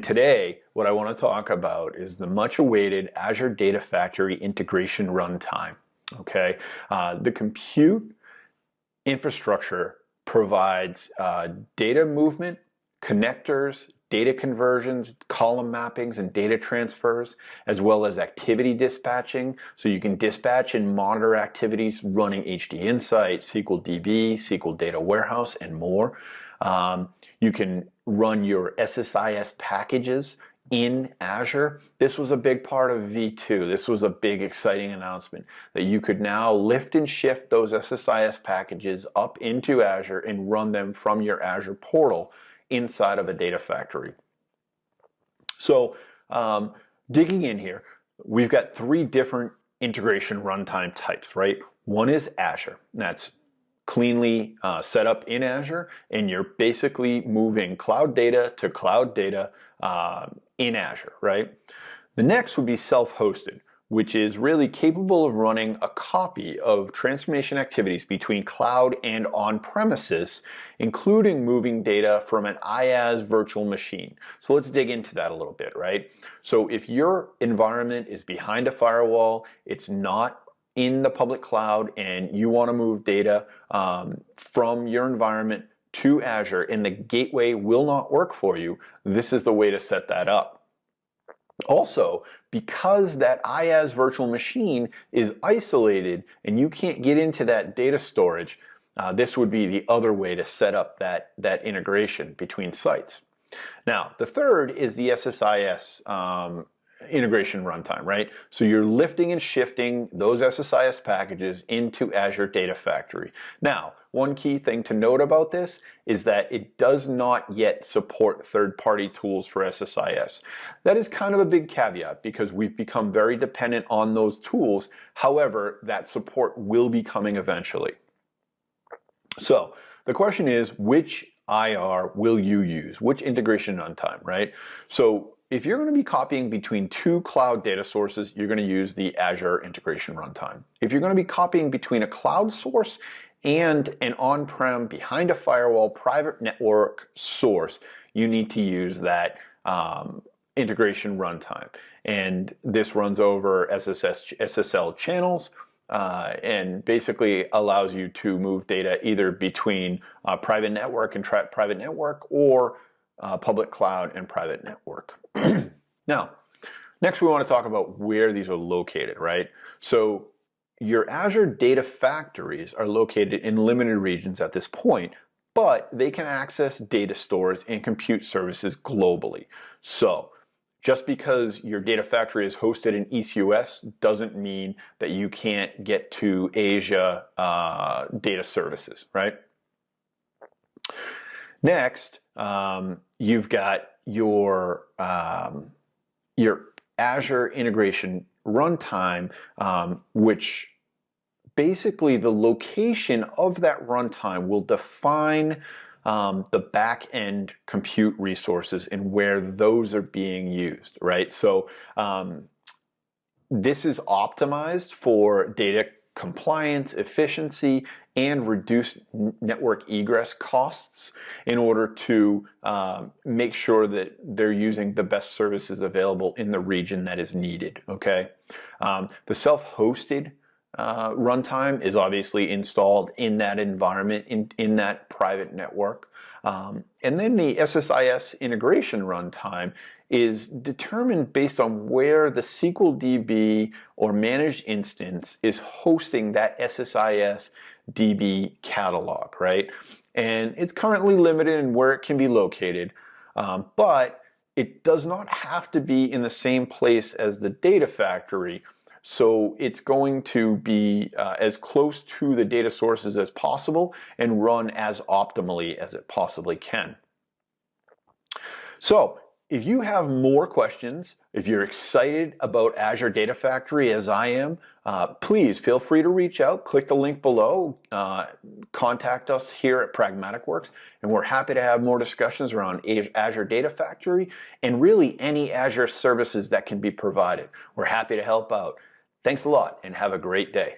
today, what I want to talk about is the much awaited Azure Data Factory integration runtime. Okay, the compute infrastructure provides data movement, connectors, data conversions, column mappings, and data transfers, as well as activity dispatching. So you can dispatch and monitor activities running HD Insight, SQL DB, SQL Data Warehouse, and more. You can run your SSIS packages in Azure. This was a big part of V2. This was a big exciting announcement that you could now lift and shift those SSIS packages up into Azure and run them from your Azure portal inside of a data factory. So digging in here, we've got three different integration runtime types, right? One is Azure. That's cleanly set up in Azure, and you're basically moving cloud data to cloud data in Azure, right? The next would be self-hosted, which is really capable of running a copy of transformation activities between cloud and on-premises, including moving data from an IaaS virtual machine. So let's dig into that a little bit, right? So if your environment is behind a firewall, it's not in the public cloud, and you want to move data from your environment to Azure, and the gateway will not work for you, this is the way to set that up. Also, because that IaaS virtual machine is isolated and you can't get into that data storage, this would be the other way to set up that integration between sites. Now, the third is the SSIS integration runtime, right? So you're lifting and shifting those SSIS packages into Azure Data Factory. Now, one key thing to note about this is that it does not yet support third-party tools for SSIS. That is kind of a big caveat because we've become very dependent on those tools. However, that support will be coming eventually. So the question is, which IR will you use? Which integration runtime, right? So if you're going to be copying between two cloud data sources, you're going to use the Azure integration runtime. If you're going to be copying between a cloud source and an on-prem behind a firewall private network source, you need to use that integration runtime. And this runs over SSL channels and basically allows you to move data either between private network and private network, or public cloud and private network. Now, next we want to talk about where these are located, right? So your Azure data factories are located in limited regions at this point, but they can access data stores and compute services globally. So just because your data factory is hosted in East US doesn't mean that you can't get to Asia data services, right? Next, you've got your Azure integration runtime, which basically the location of that runtime will define the back-end compute resources and where those are being used, right? So this is optimized for data compliance, efficiency, and reduced network egress costs in order to make sure that they're using the best services available in the region that is needed, okay? The self-hosted runtime is obviously installed in that environment, in that private network. And then the SSIS integration runtime is determined based on where the SQL DB or managed instance is hosting that SSIS DB catalog, right? And it's currently limited in where it can be located, but it does not have to be in the same place as the data factory. So it's going to be as close to the data sources as possible and run as optimally as it possibly can. So if you have more questions, if you're excited about Azure Data Factory as I am, please feel free to reach out, click the link below, contact us here at Pragmaticworks, and we're happy to have more discussions around Azure Data Factory and really any Azure services that can be provided. We're happy to help out. Thanks a lot and have a great day.